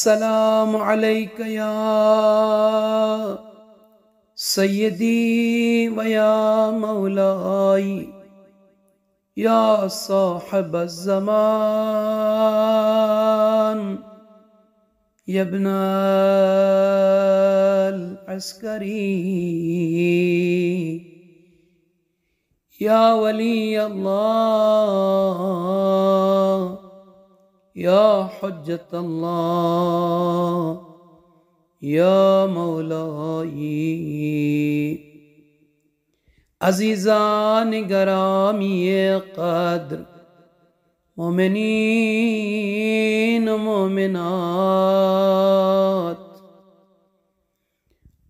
السلام علیک یا سیدی و یا مولائی یا صاحب الزمان یا ابن العسکری یا ولی اللہ یا حجت اللہ یا مولائی۔ عزیزان گرامی قدر، مومنین و مومنات،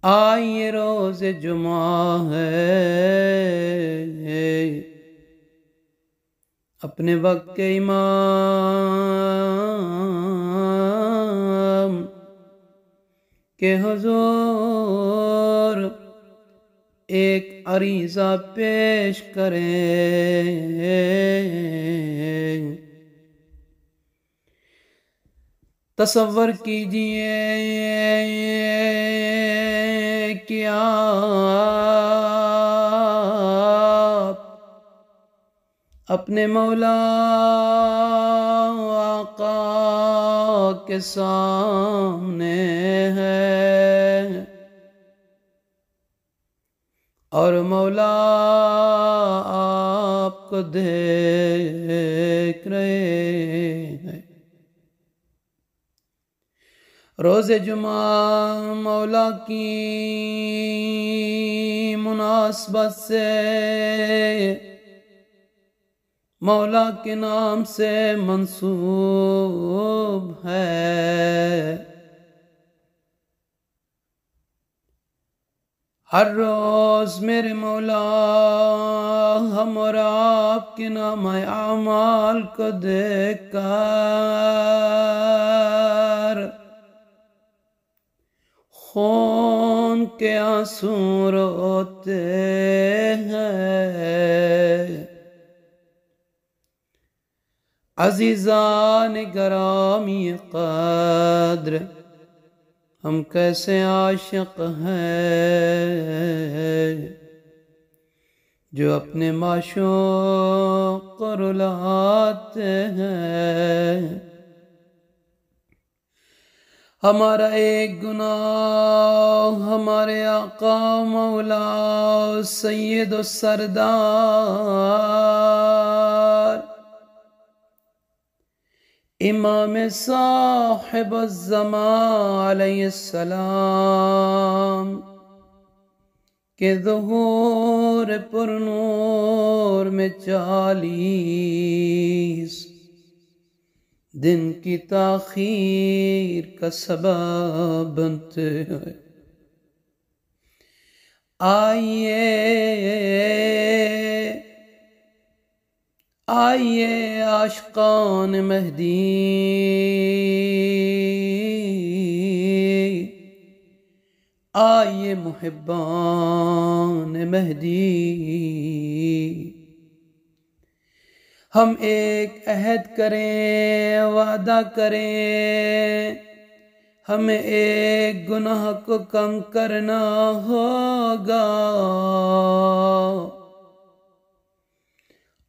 آئیے روز جمعہ ہے، اپنے وقت کے امام کے حضور ایک عریضہ پیش کریں۔ تصور کیجئے کہ آپ اپنے مولا آقا کے سامنے ہے اور مولا آپ کو دیکھ رہے ہیں۔ روز جمعہ مولا کی مناسبت سے مولا کے نام سے منسوب ہے۔ ہر روز میرے مولا ہم اور آپ کے نام اعمال کو دیکھ کر خون کے آنسو روتے ہیں۔ عزیزان گرامی قدر، ہم کیسے عاشق ہیں جو اپنے معشوق کو رلاتے ہیں۔ ہمارا ایک گناہ ہمارے آقا مولا سید و سردار امام صاحب الزمان علیہ السلام کے ظہور پر نور میں 40 دن کی تاخیر کا سبب بنتے ہیں۔ آئیے عاشقان مہدی، آئیے محبان مہدی، ہم ایک عہد کریں، وعدہ کریں، ہمیں ایک گناہ کو کم کرنا ہوگا۔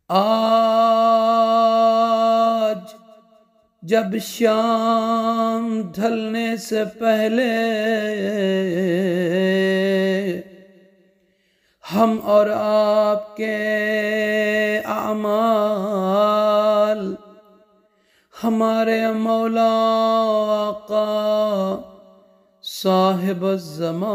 آج جب شام ڈھلنے سے پہلے ہم اور آپ کے اعمال ہمارے مولا آقا صاحب الزمان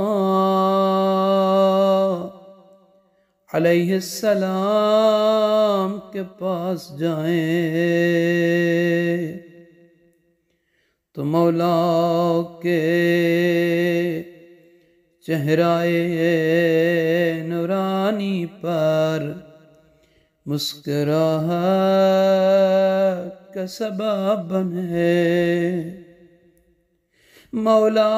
علیہ السلام کے پاس جائیں تو مولا کے چہرہ نورانی پر مسکراہٹ کا سبب بنے۔ مولا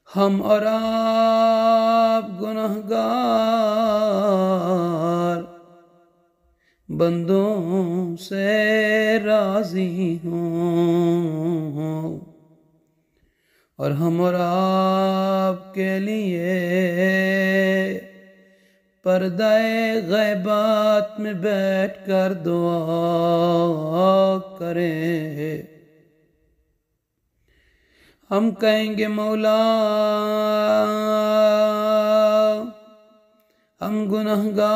ہم اور آپ گنہگار بندوں سے راضی ہوں، اور ہم اور آپ کے لیے پردہ غیبات میں بیٹھ کر دعا کریں۔ ہم کہیں گے مولا ہم گنہگار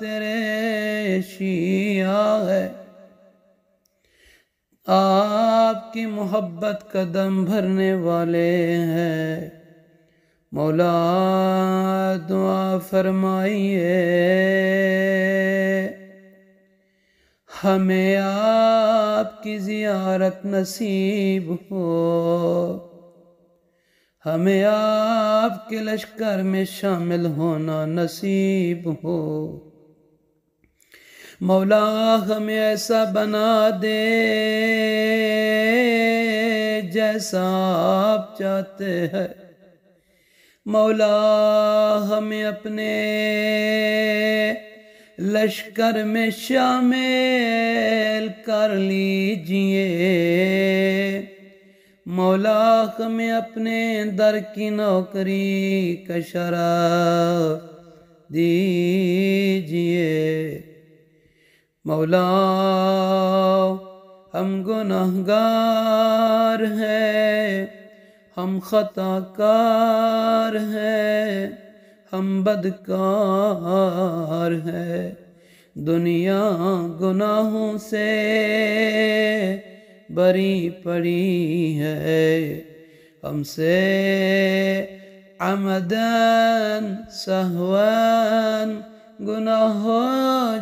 تیرے شیعہ ہے، آپ کی محبت کا دم بھرنے والے ہیں، مولا دعا فرمائیے ہمیں آپ کی زیارت نصیب ہو، ہمیں آپ کے لشکر میں شامل ہونا نصیب ہو، مولا ہمیں ایسا بنا دے جیسا آپ چاہتے ہیں، مولا ہمیں اپنے لشکر میں شامل کر لیجئے، مولا ہمیں اپنے در کی نوکری کا شرف دیجئے، مولا ہم گناہگار ہیں، ہم خطا کار ہیں، ہم بدکار ہیں، دنیا گناہوں سے بری پڑی ہے، ہم سے عمدن سہون گناہ ہو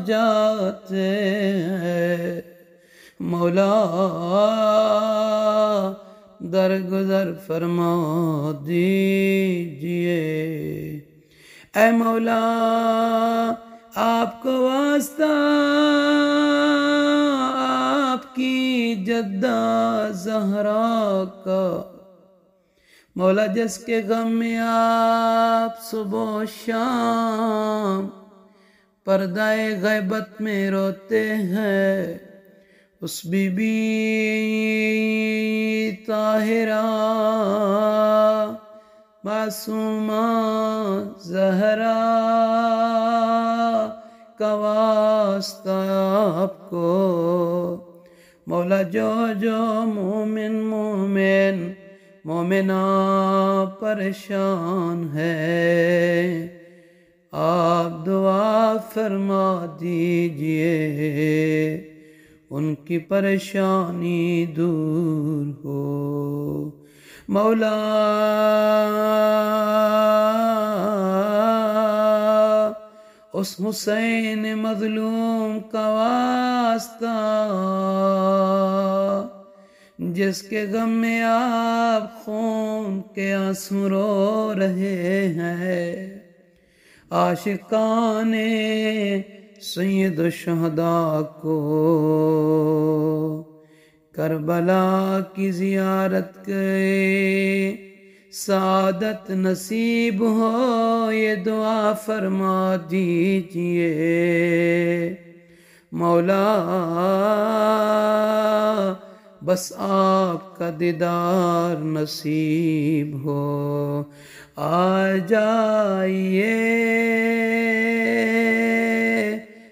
جاتے ہیں، مولا درگزر فرما دیجئے، اے مولا آپ کو واسطہ آپ کی جدہ زہرا کا، مولا جس کے غم میں آپ صبح و شام پردہ غیبت میں روتے ہیں، اس بی بی طاہرہ معصومہ زہرا کا واسطہ آپ کو، مولا جو مومن مومنہ پریشان ہے، آپ دعا فرما دیجئے ان کی پریشانی دور ہو، مولا اس حسین مظلوم کا واسطہ جس کے غم میں آپ خون کے آنسو رو رہے ہیں، عاشقان سید الشہداء کو کربلا کی زیارت کے سعادت نصیب ہو، یہ دعا فرما دیجئے، مولا بس آپ کا دیدار نصیب ہو، آ جائیے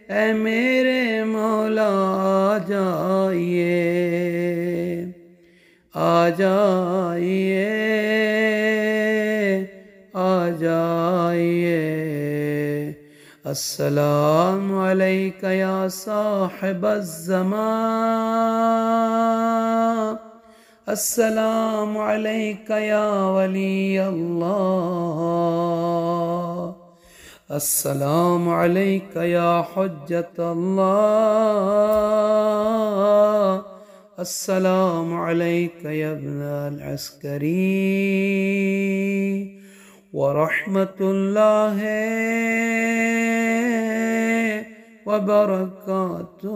اے میرے مولا آ جائیے، آ جائیے آ جائیے، السلام علیک یا صاحب الزمان، السلام علیک یا ولی اللہ، السلام علیک یا حجت اللہ، السلام علیک یا ابن العسکری ورحمت اللہ وبرکاتہ۔